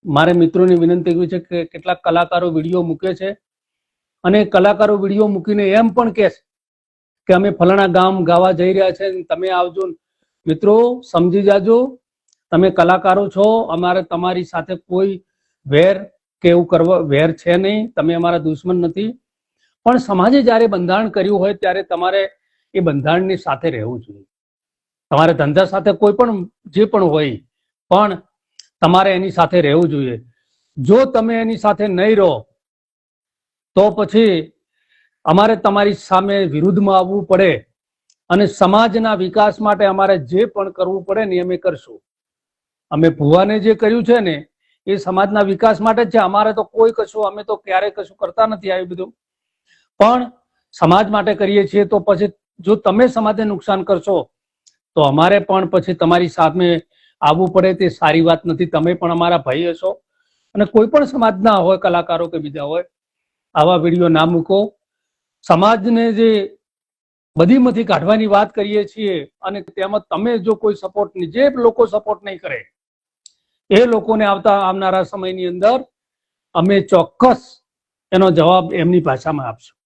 મારે મિત્રોની વિનંતી એવી છે કે કેટલાક કલાકારો વિડીયો મૂકે છે અને કલાકારો વિડીયો મૂકીને એમ પણ કહે છે કે અમે ફલાણા ગામ ગાવા જઈ રહ્યા છે, તમે આવજો. મિત્રો સમજી જાજો, તમે કલાકારો છો, અમારે તમારી સાથે કોઈ વેર કે એવું કરવા વેર છે નહીં, તમે અમારા દુશ્મન નથી. પણ સમાજે જ્યારે બંધારણ કર્યું હોય ત્યારે તમારે એ બંધારણની સાથે રહેવું જોઈએ. તમારે ધંધા સાથે કોઈ પણ જે પણ હોય પણ તમારે એની સાથે રહેવું જોઈએ. જો તમે એની સાથે નહીં રહો તો પછી અમારે તમારી સામે વિરુદ્ધમાં આવવું પડે અને સમાજના વિકાસ માટે અમારે જે પણ કરવું પડે ને અમે કરશું. અમે ભુવાને જે કર્યું છે ને એ સમાજના વિકાસ માટે જ છે. અમારે તો કોઈ કશું, અમે તો ક્યારેય કશું કરતા નથી આવ્યું બધું, પણ સમાજ માટે કરીએ છીએ. તો પછી જો તમે સમાજને નુકસાન કરશો તો અમારે પણ પછી તમારી સામે આવવું પડે, તે સારી વાત નથી. તમે પણ અમારા ભાઈ હશો અને કોઈ પણ સમાજના હોય, કલાકારો કે બીજા હોય, આવા વિડીયો ના મૂકો. સમાજને જે બધીમાંથી કાઢવાની વાત કરીએ છીએ અને તેમાં તમે જો કોઈ સપોર્ટ નહીં, જે લોકો સપોર્ટ નહીં કરે એ લોકોને આવનારા સમયની અંદર અમે ચોક્કસ એનો જવાબ એમની ભાષામાં આપશું.